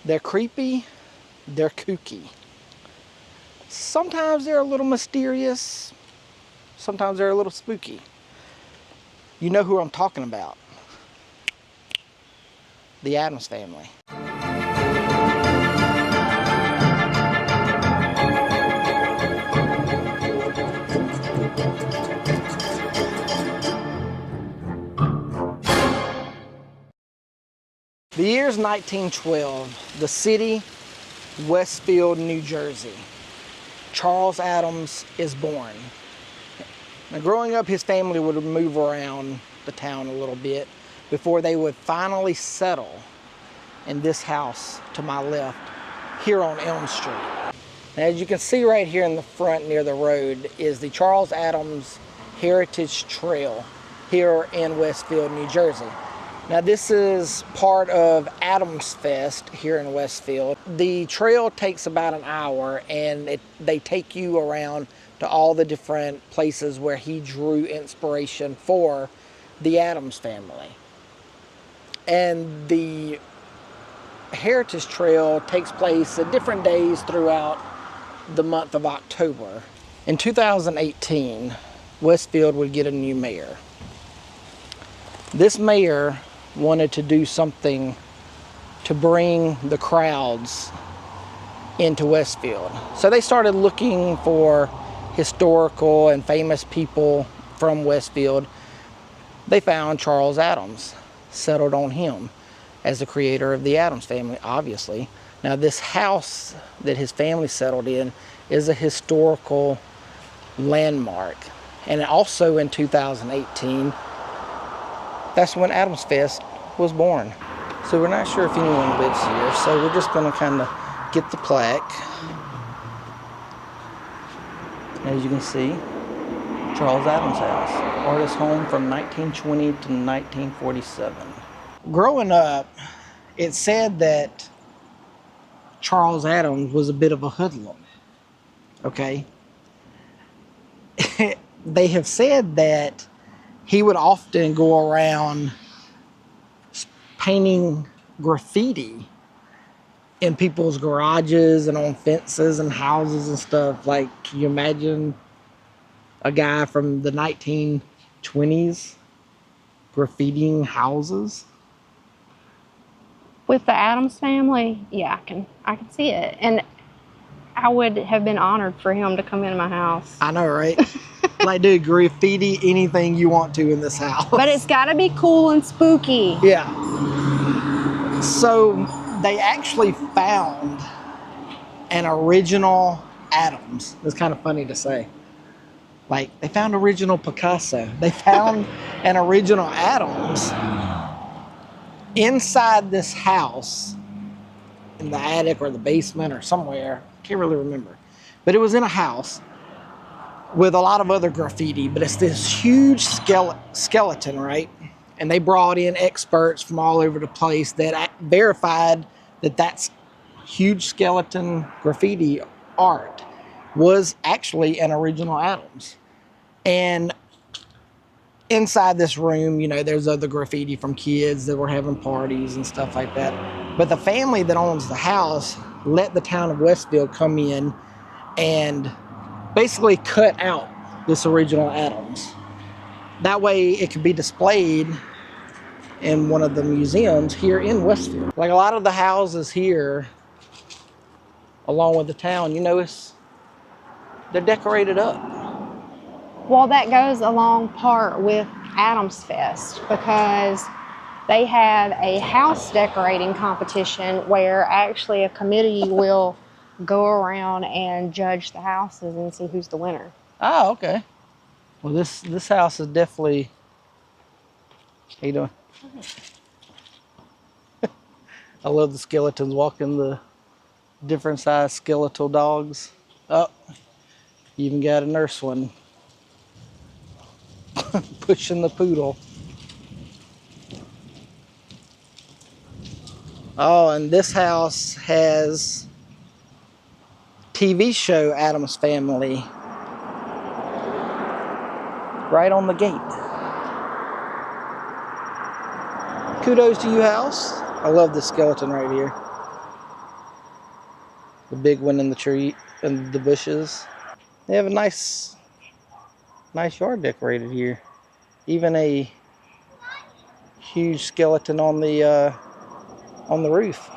They're creepy, they're kooky. Sometimes they're a little mysterious, sometimes they're a little spooky. You know who I'm talking about. The Addams Family. The year's 1912, the city, Westfield, New Jersey. Charles Addams is born. Now, growing up, his family would move around the town a little bit before they would finally settle in this house to my left, here on Elm Street. Now, as you can see right here in the front near the road is the Charles Addams Heritage Trail here in Westfield, New Jersey. Now, this is part of Addams Fest here in Westfield. The trail takes about an hour, and they take you around to all the different places where he drew inspiration for the Addams Family. And the Heritage Trail takes place at different days throughout the month of October. In 2018, Westfield would get a new mayor. This mayor wanted to do something to bring the crowds into Westfield. So they started looking for historical and famous people from Westfield. They found Charles Addams, settled on him as the creator of the Addams Family, obviously. Now, this house that his family settled in is a historical landmark. And also in 2018, that's when Addams Fest was born. So we're not sure if anyone lives here, so we're just gonna kind of get the plaque. As you can see, Charles Addams house, artist home from 1920 to 1947. Growing up, it said that Charles Addams was a bit of a hoodlum, okay? They have said that he would often go around painting graffiti in people's garages and on fences and houses and stuff. Like, can you imagine a guy from the 1920s graffitiing houses? With the Addams Family, yeah, I can see it. And I would have been honored for him to come into my house. I know, right? Like, dude, graffiti anything you want to in this house. But it's got to be cool and spooky. Yeah. So they actually found an original Addams. It's kind of funny to say. Like, they found original Picasso. They found an original Addams inside this house in the attic or the basement or somewhere. Can't really remember. But it was in a house with a lot of other graffiti, but it's this huge skeleton, right? And they brought in experts from all over the place that verified that that's huge skeleton graffiti art was actually an original Addams. And inside this room, you know, there's other graffiti from kids that were having parties and stuff like that. But the family that owns the house let the town of Westfield come in and basically cut out this original Addams. That way it could be displayed in one of the museums here in Westfield. Like, a lot of the houses here, along with the town, you notice they're decorated up. Well, that goes along part with Addams Fest, because they have a house decorating competition where actually a committee will go around and judge the houses and see who's the winner. Oh, okay. Well, this house is definitely... How you doing? I love the skeletons walking the different size skeletal dogs. Oh, you even got a nurse one pushing the poodle. Oh, and this house has TV show Addams Family right on the gate. Kudos to you, house. I love this skeleton right here. The big one in the tree and the bushes. They have a nice yard decorated here. Even a huge skeleton on the roof.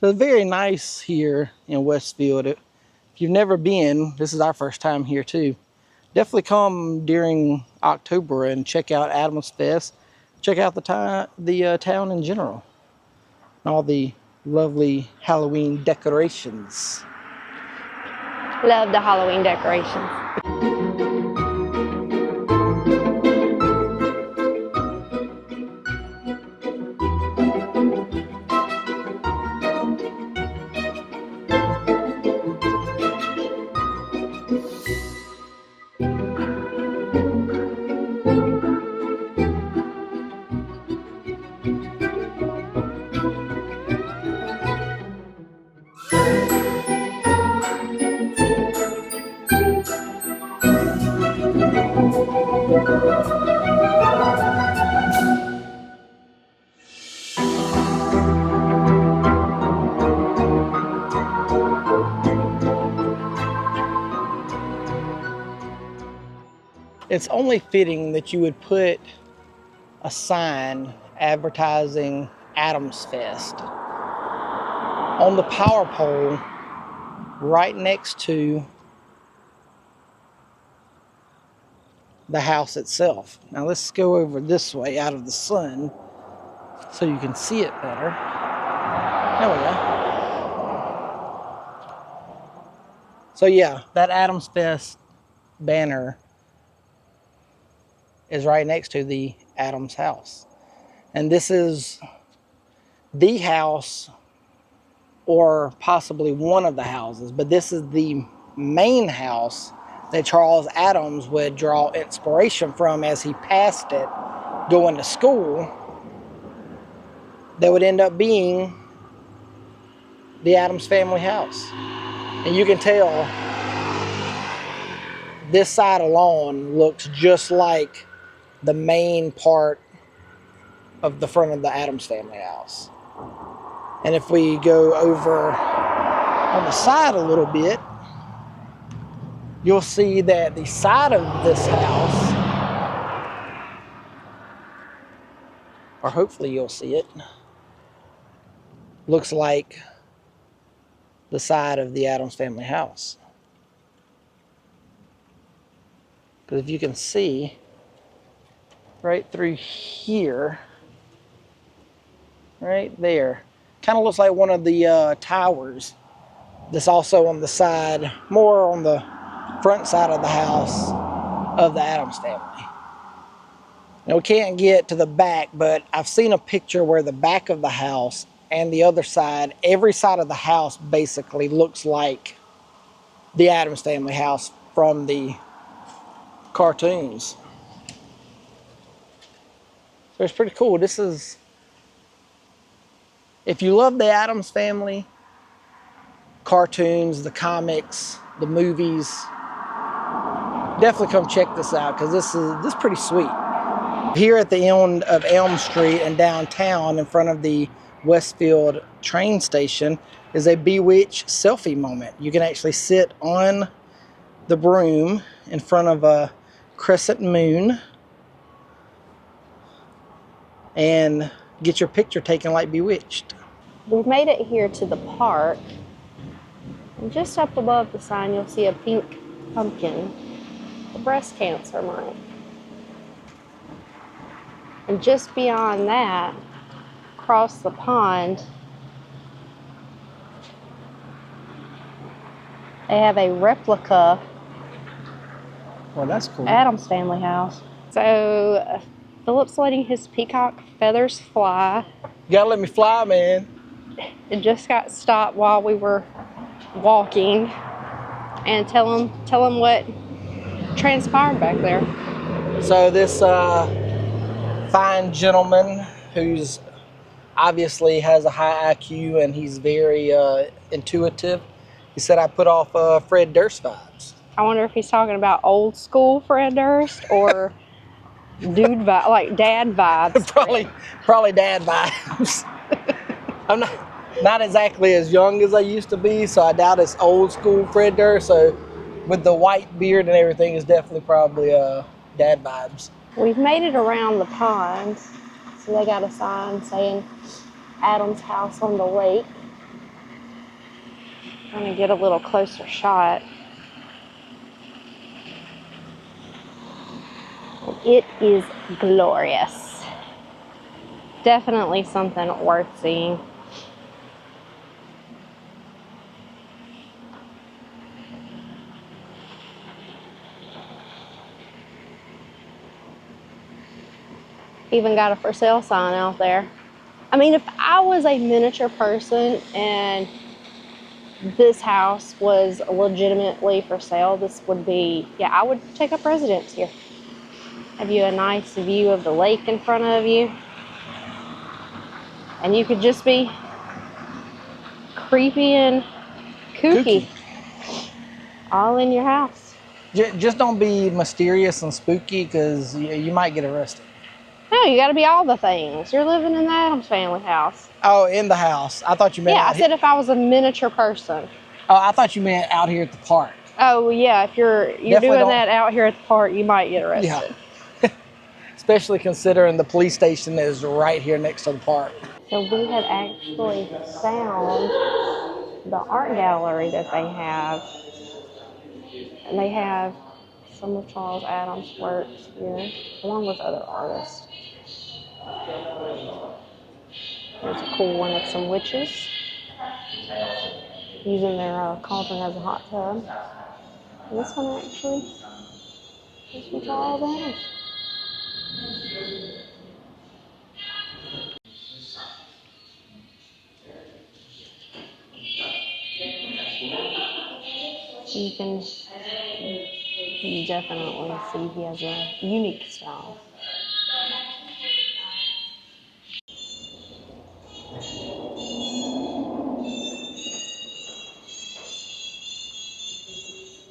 So it's very nice here in Westfield. If you've never been, this is our first time here too. Definitely come during October and check out Addams Fest. Check out the town in general. All the lovely Halloween decorations. Love the Halloween decorations. It's only fitting that you would put a sign advertising Addams Fest on the power pole right next to the house itself. Now let's go over this way out of the sun so you can see it better. There we go. So yeah, that Addams Fest banner is right next to the Addams house. And this is the house, or possibly one of the houses, but this is the main house that Charles Addams would draw inspiration from as he passed it going to school. That would end up being the Addams family house. And you can tell this side alone looks just like the main part of the front of the Addams family house. And if we go over on the side a little bit, you'll see that the side of this house, or hopefully you'll see it, looks like the side of the Addams family house. Because if you can see, right through here, right there, kind of looks like one of the towers that's also on the side, more on the front side of the house of the Addams family. Now we can't get to the back, but I've seen a picture where the back of the house and the other side, every side of the house basically looks like the Addams family house from the cartoons. So it's pretty cool. This is, if you love the Addams family, cartoons, the comics, the movies, definitely come check this out, because this is pretty sweet. Here at the end of Elm Street and downtown in front of the Westfield train station is a Bewitched selfie moment. You can actually sit on the broom in front of a crescent moon and get your picture taken like Bewitched. We've made it here to the park. And just up above the sign, you'll see a pink pumpkin, the breast cancer month. And just beyond that, across the pond, they have a replica Well, that's cool. Addams family house. So Philip's letting his peacock feathers fly. You gotta let me fly, man. It just got stopped while we were walking. And tell him what transpired back there. So this fine gentleman who's obviously has a high IQ and he's very intuitive, he said I put off Fred Durst vibes. I wonder if he's talking about old school Fred Durst or dude vibe, like dad vibes. Probably dad vibes. not exactly as young as I used to be, so I doubt it's old school Fred Durst. So with the white beard and everything, it's definitely probably dad vibes. We've made it around the pond. So they got a sign saying Addams House on the Lake. I'm gonna get a little closer shot. It is glorious. Definitely something worth seeing. Even got a for sale sign out there. I mean, if I was a miniature person and this house was legitimately for sale, this would be, yeah, I would take up residence here. Have you a nice view of the lake in front of you. And you could just be creepy and kooky. All in your house. Just don't be mysterious and spooky, because you might get arrested. No, you got to be all the things. You're living in the Addams Family house. Oh, in the house. I thought you meant. Yeah, I said if I was a miniature person. Oh, I thought you meant out here at the park. Oh yeah, if you're doing that out here at the park, you might get arrested. Yeah. Especially considering the police station is right here next to the park. So we have actually found the art gallery that they have. And they have some of Charles Addams' works here, along with other artists. There's a cool one of some witches using their cauldron as a hot tub. And this one actually is from Charles Addams. You definitely see he has a unique style.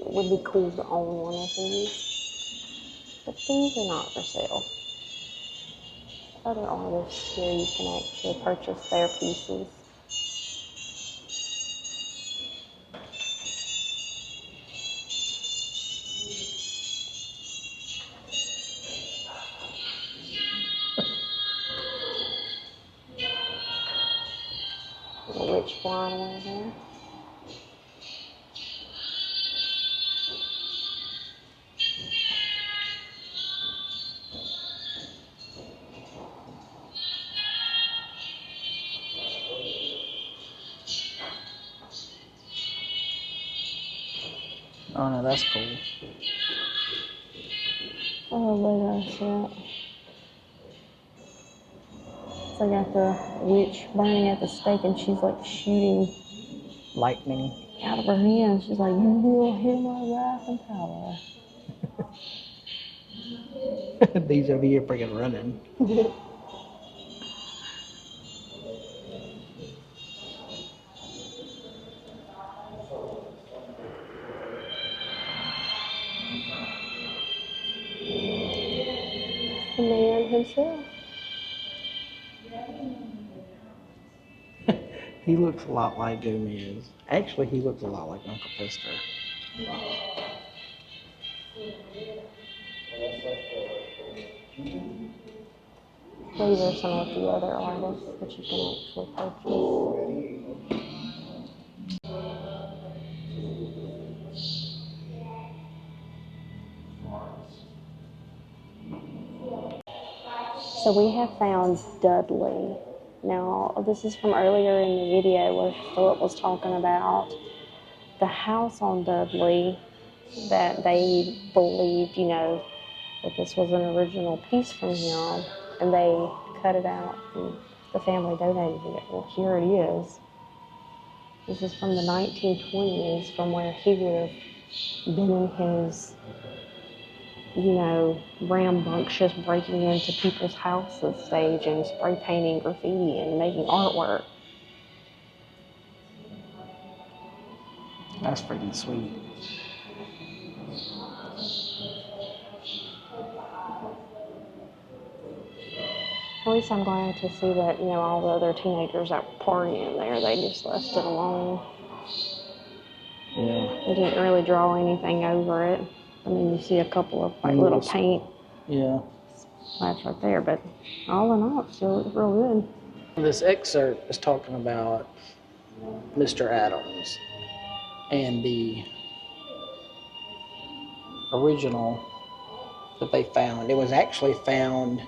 It would be cool to own one of these, but these are not for sale. Other artists here, you can actually purchase their pieces. A witch flying away there. Oh no, that's cool. Oh, look at that. So I got the witch burning at the stake, and she's like shooting Lightning. out of her hand. She's like, "You will hear my wrath and power." These over here freaking running. The man himself. He looks a lot like Gomez. Actually, he looks a lot like Uncle Fester. These are some of the other artists that you can actually purchase. So we have found Dudley. Now, this is from earlier in the video where Philip was talking about the house on Dudley that they believed, that this was an original piece from him, and they cut it out and the family donated it. Well, here it is. This is from the 1920s, from where he would have been in his, rambunctious breaking into people's houses stage and spray painting graffiti and making artwork. That's freaking sweet. At least I'm glad to see that, all the other teenagers that were partying there, they just left it alone. Yeah. They didn't really draw anything over it. I mean, you see a couple of little paint splash right there, but all in all, it still looks real good. This excerpt is talking about Mr. Addams and the original that they found. It was actually found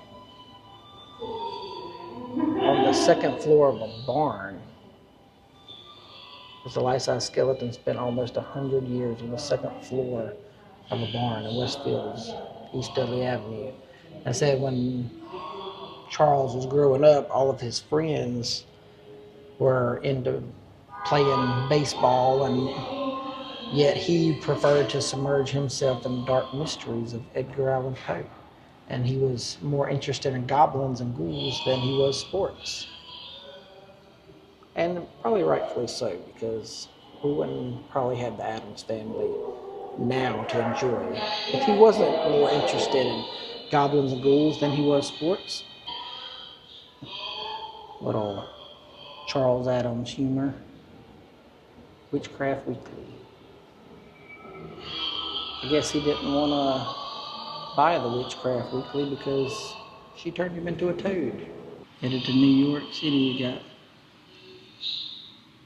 on the second floor of a barn. It was a life-size skeleton spent almost 100 years on the second floor of a barn in Westfield's East Dudley Avenue. I said when Charles was growing up, all of his friends were into playing baseball, and yet he preferred to submerge himself in the dark mysteries of Edgar Allan Poe. And he was more interested in goblins and ghouls than he was sports. And probably rightfully so, because we wouldn't probably have the Addams Family now to enjoy if he wasn't more interested in goblins and ghouls than he was sports. Little Charles Addams humor. Witchcraft Weekly. I guess he didn't want to buy the Witchcraft Weekly because she turned him into a toad. Headed to New York City, you got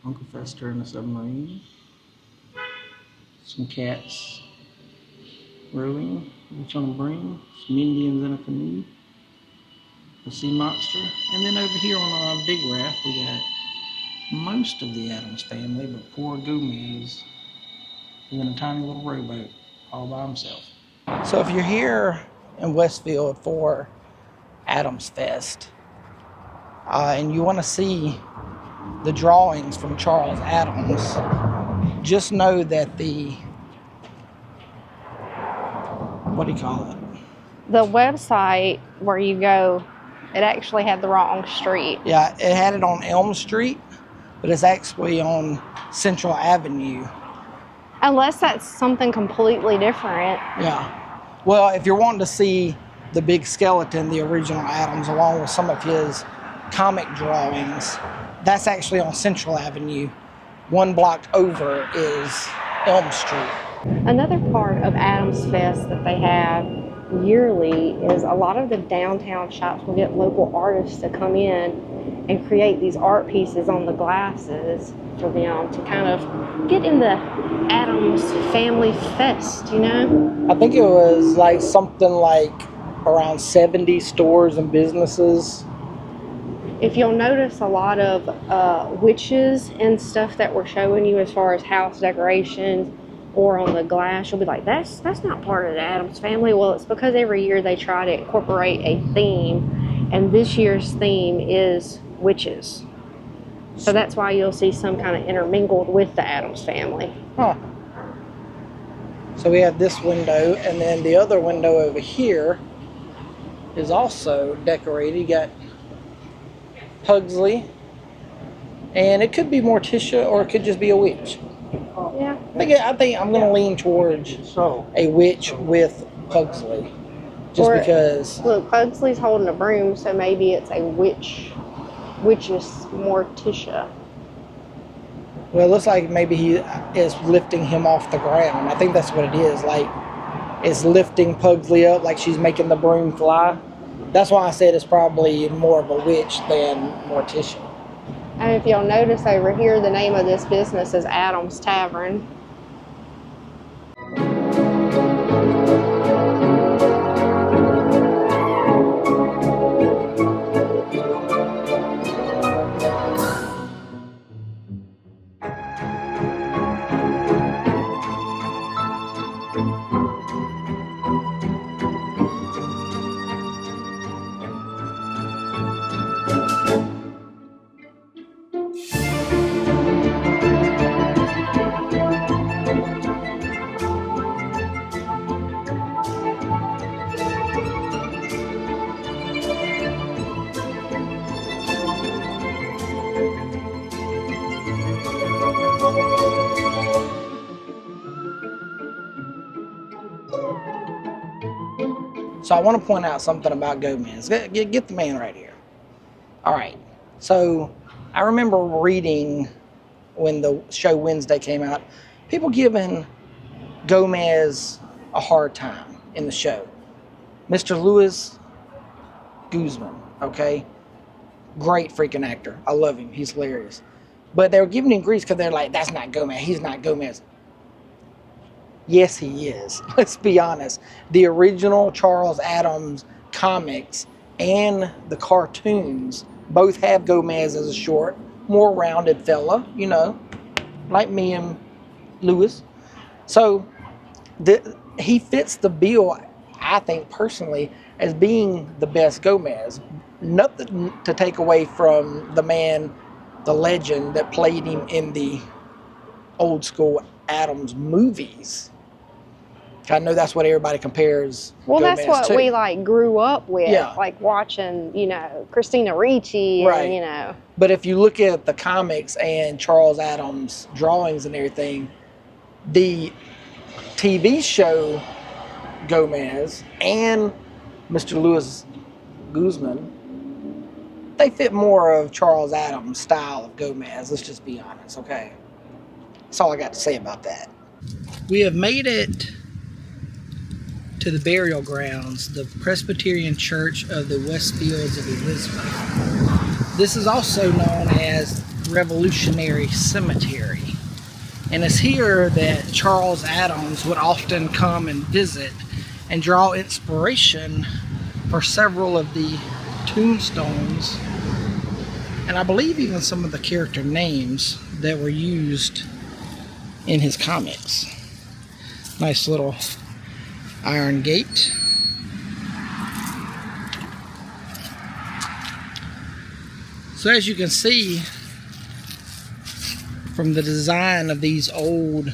Uncle Fester in a submarine. Some cats rowing, each on a broom. Some Indians in a canoe. A sea monster. And then over here on a big raft, we got most of the Addams family, but poor Gomez is in a tiny little rowboat all by himself. So if you're here in Westfield for Addams Fest, and you want to see the drawings from Charles Addams, just know that the The website where you go, it actually had the wrong street. Yeah, it had it on Elm Street, but it's actually on Central Avenue. Unless that's something completely different. Yeah. Well, if you're wanting to see the big skeleton, the original Addams, along with some of his comic drawings, that's actually on Central Avenue. One block over is Elm Street. Another part of Addams Fest that they have yearly is a lot of the downtown shops will get local artists to come in and create these art pieces on the glasses for them to kind of get in the Addams Family Fest, I think it was like something like around 70 stores and businesses. If you'll notice a lot of witches and stuff that we're showing you as far as house decorations or on the glass, you'll be like, that's not part of the Addams Family. Well, it's because every year they try to incorporate a theme, and this year's theme is witches. So that's why you'll see some kind of intermingled with the Addams Family. Huh. So we have this window, and then the other window over here is also decorated. You got Pugsley, and it could be Morticia, or it could just be a witch. Yeah. I think I'm going to lean towards a witch with Pugsley, just because. Look, Pugsley's holding a broom, so maybe it's a witch's Morticia. Well, it looks like maybe he is lifting him off the ground. I think that's what it is. Like, it's lifting Pugsley up, like she's making the broom fly. That's why I said it's probably more of a witch than Morticia. And if you'll notice over here, the name of this business is Addams Tavern. So I want to point out something about Gomez. Get the man right here. All right. So I remember reading when the show Wednesday came out, people giving Gomez a hard time in the show. Mr. Louis Guzman, okay? Great freaking actor. I love him. He's hilarious. But they were giving him grief because they're like, that's not Gomez. He's not Gomez. Yes, he is. Let's be honest. The original Charles Addams comics and the cartoons both have Gomez as a short, more rounded fella, you know, like me and Louis. So he fits the bill, I think, personally, as being the best Gomez. Nothing to take away from the man, the legend that played him in the old school Addams movies. I know that's what everybody compares. Well, Gomez that's what to. we like grew up with, Yeah. like watching, you know, Christina Ricci, Right. and, you know. But if you look at the comics and Charles Addams drawings and everything, the TV show Gomez and Mr. Louis Guzman, they fit more of Charles Addams' style of Gomez. Let's just be honest, okay? That's all I got to say about that. We have made it to the burial grounds, the Presbyterian Church of the Westfields of Elizabeth. This is also known as Revolutionary Cemetery. And it's here that Charles Addams would often come and visit and draw inspiration for several of the tombstones, and I believe even some of the character names that were used in his comics. Nice little iron gate. So as you can see from the design of these old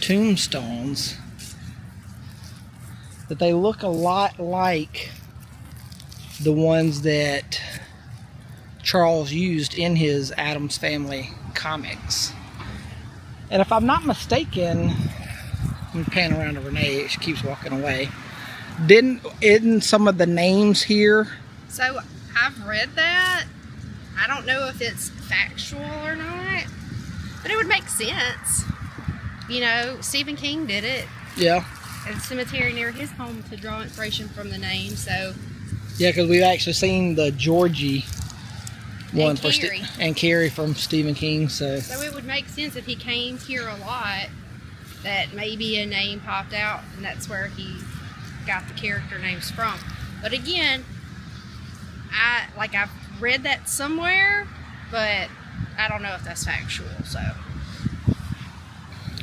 tombstones, that they look a lot like the ones that Charles used in his Addams Family comics. And if I'm not mistaken, I'm pan around to Renee, she keeps walking away. Isn't some of the names here? So I've read that. I don't know if it's factual or not, but it would make sense. You know, Stephen King did it Yeah. at a cemetery near his home to draw inspiration from the name. So Yeah, because we've actually seen the Georgie one and for Carrie. and Carrie from Stephen King. So it would make sense if he came here a lot, that maybe a name popped out, and that's where he got the character names from. But again, I've read that somewhere, but I don't know if that's factual. So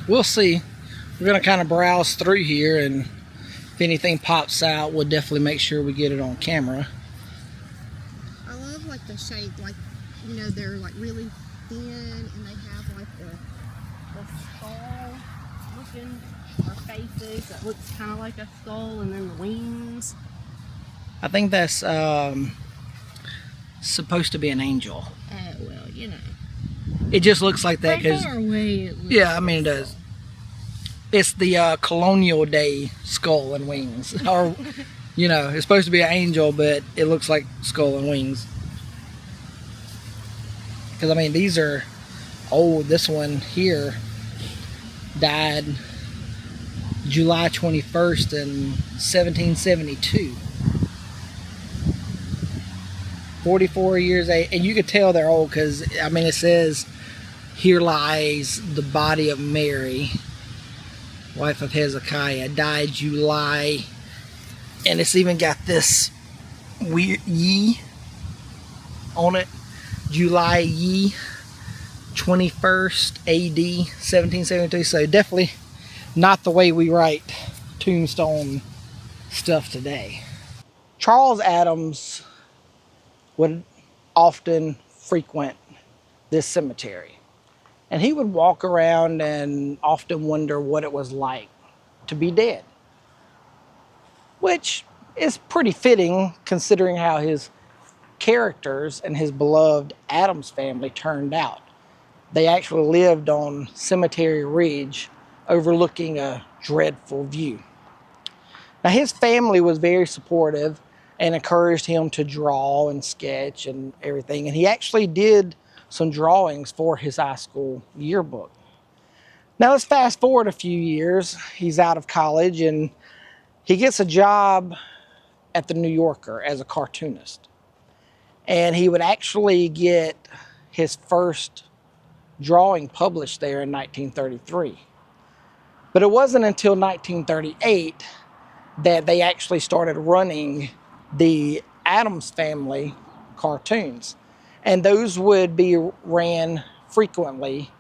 we'll see. We're gonna kind of browse through here, and if anything pops out, we'll definitely make sure we get it on camera. I love like the shape, like, you know, they're like really thin, and they have like the skull looking, or faces that looks kind of like a skull, and then the wings. I think that's supposed to be an angel. Oh, well, you know. It just looks like that From because, far away, it looks yeah, I mean it does. It's the colonial day skull and wings, or you know, it's supposed to be an angel, but it looks like skull and wings. Because I mean, these are old. This one here died July 21st in 1772. 44 years old, and you could tell they're old because I mean it says, "Here lies the body of Mary, wife of Hezekiah, died July," and it's even got this weird ye on it, July ye 21st AD 1772. So definitely not the way we write tombstone stuff today. Charles Addams would often frequent this cemetery, and he would walk around and often wonder what it was like to be dead, which is pretty fitting considering how his characters and his beloved Addams family turned out. They actually lived on Cemetery Ridge, overlooking a dreadful view. Now his family was very supportive. and encouraged him to draw and sketch and everything. And he actually did some drawings for his high school yearbook. Now let's fast forward a few years. He's out of college and he gets a job at the New Yorker as a cartoonist. And he would actually get his first drawing published there in 1933. But it wasn't until 1938 that they actually started running the Addams Family cartoons. And those would be ran frequently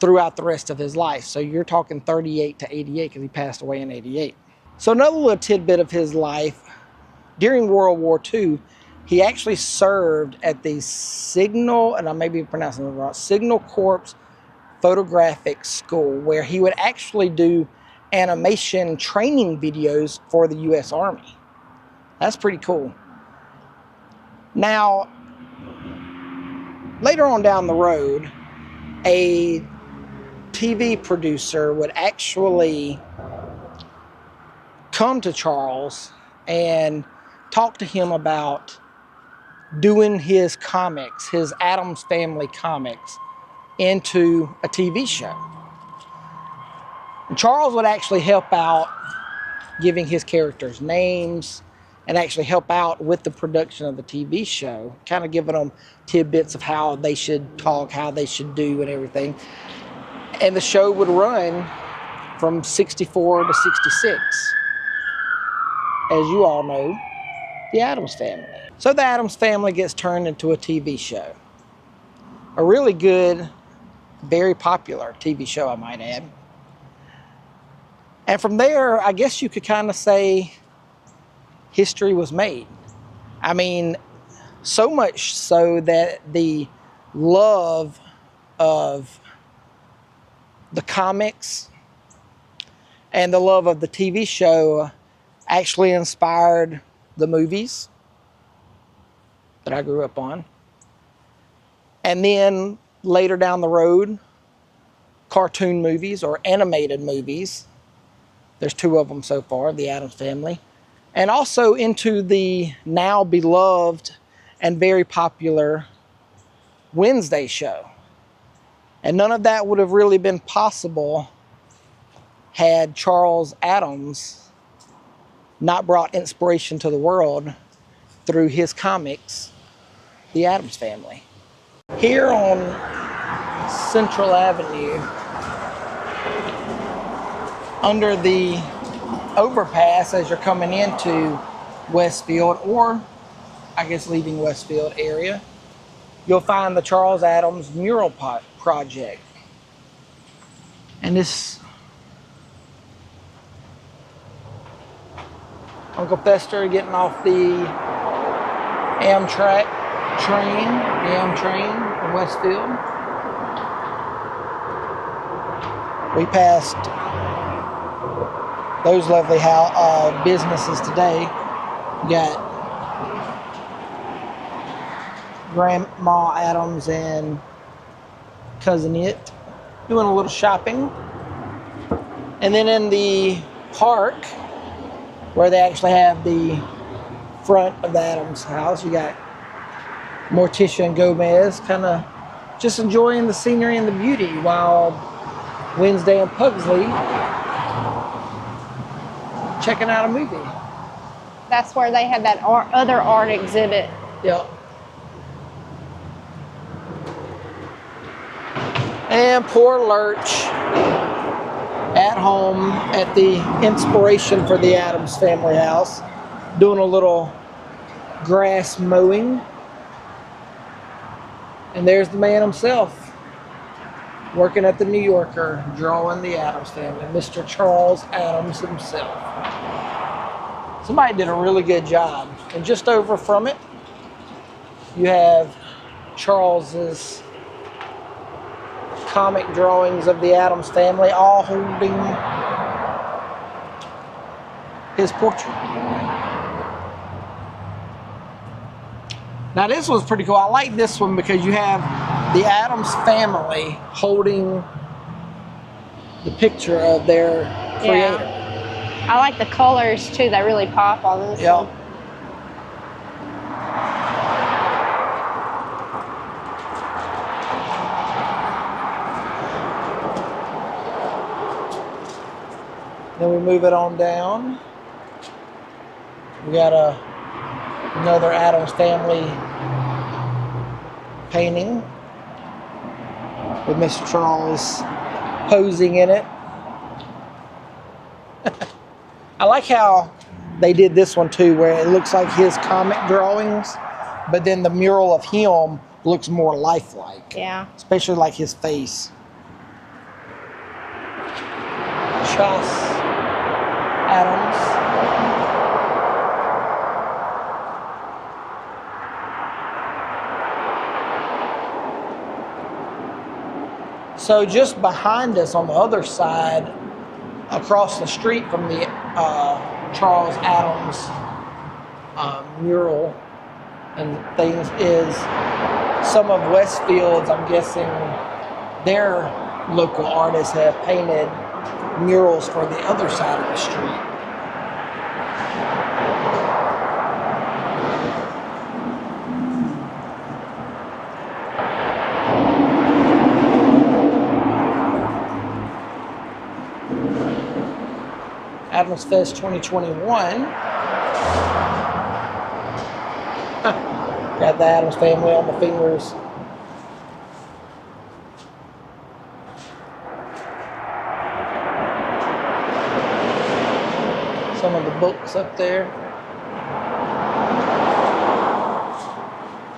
throughout the rest of his life. So you're talking 38 to 88 because he passed away in 88. So another little tidbit of his life, during World War II, he actually served at the Signal, and I may be pronouncing it wrong, Signal Corps Photographic School, where he would actually do animation training videos for the U.S. Army. That's pretty cool. Now, later on down the road, a TV producer would actually come to Charles and talk to him about doing his comics, his Addams Family comics, into a TV show. And Charles would actually help out giving his characters names and actually help out with the production of the TV show, kind of giving them tidbits of how they should talk, how they should do and everything. And the show would run from 64 to 66. As you all know, the Addams Family. So the Addams Family gets turned into a TV show. A really good, very popular TV show, I might add. And from there, I guess you could kind of say history was made. I mean, so much so that the love of the comics and the love of the TV show actually inspired the movies that I grew up on. And then later down the road, cartoon movies or animated movies. There's 2 of them so far, the Addams Family. And also into the now beloved and very popular Wednesday show. And none of that would have really been possible had Charles Addams not brought inspiration to the world through his comics, the Addams Family. Here on Central Avenue, under the overpass as you're coming into Westfield, or I guess leaving Westfield area, you'll find the Charles Addams Mural Project. And this Uncle Fester getting off the Amtrak train, the Am train in Westfield. We passed those lovely businesses today. You got Grandma Addams and Cousin It doing a little shopping. And then in the park, where they actually have the front of the Addams house, you got Morticia and Gomez kind of just enjoying the scenery and the beauty, while Wednesday and Pugsley checking out a movie. That's where they had that other art exhibit. Yep. And poor Lurch at home at the inspiration for the Addams Family house, doing a little grass mowing. And there's the man himself, working at the New Yorker, drawing the Addams Family, Mr. Charles Addams himself. Somebody did a really good job. And just over from it, you have Charles's comic drawings of the Addams Family, all holding his portrait. Now this was pretty cool. I like this one because you have the Addams Family holding the picture of their creator. Yeah. I like the colors too. They really pop on this one. Then we move it on down. We got another Addams Family painting with Mr. Charles posing in it. I like how they did this one too, where it looks like his comic drawings, but then the mural of him looks more lifelike. Yeah. Especially like his face. Charles Addams. So just behind us on the other side, across the street from the Charles Addams mural and things, is some of Westfield's, I'm guessing, their local artists have painted murals for the other side of the street. Addams Fest 2021. Got the Addams Family on the fingers. Some of the books up there.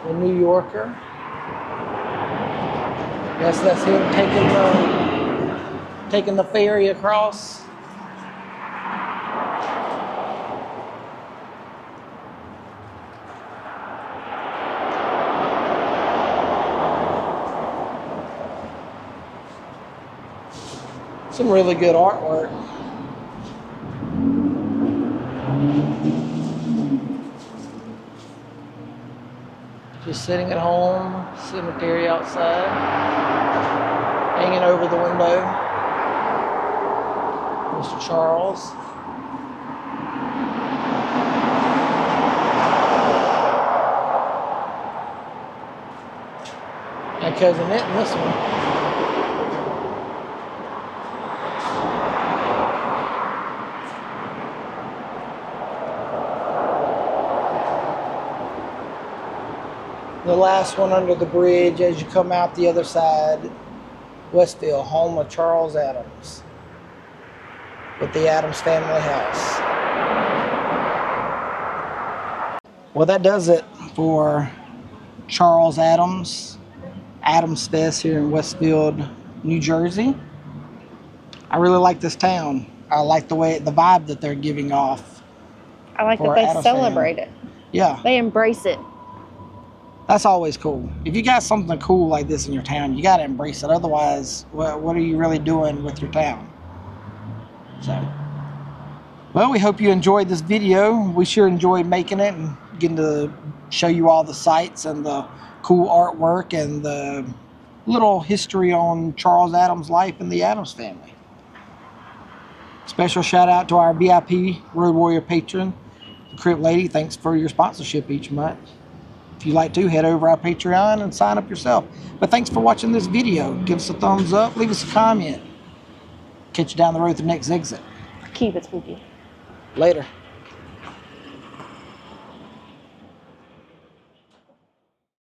The New Yorker. Yes, that's him taking the ferry across. Some really good artwork. Just sitting at home, cemetery outside, hanging over the window. Mr. Charles. My cousin Nick in this one. The last one under the bridge as you come out the other side, Westfield, home of Charles Addams, with the Addams Family house. Well, that does it for Charles Addams, Addams Fest here in Westfield, New Jersey. I really like this town. I like the vibe that they're giving off. I like that they Addams celebrate Family. it. Yeah. They embrace it. That's always cool. If you got something cool like this in your town, you got to embrace it. Otherwise, what are you really doing with your town? So, well, we hope you enjoyed this video. We sure enjoyed making it and getting to show you all the sights and the cool artwork and the little history on Charles Addams' life and the Addams family. Special shout out to our VIP Road Warrior patron, the Crip Lady. Thanks for your sponsorship each month. If you'd like to, head over our Patreon and sign up yourself. But thanks for watching this video. Give us a thumbs up. Leave us a comment. Catch you down the road to the next exit. Keep it spooky. Later.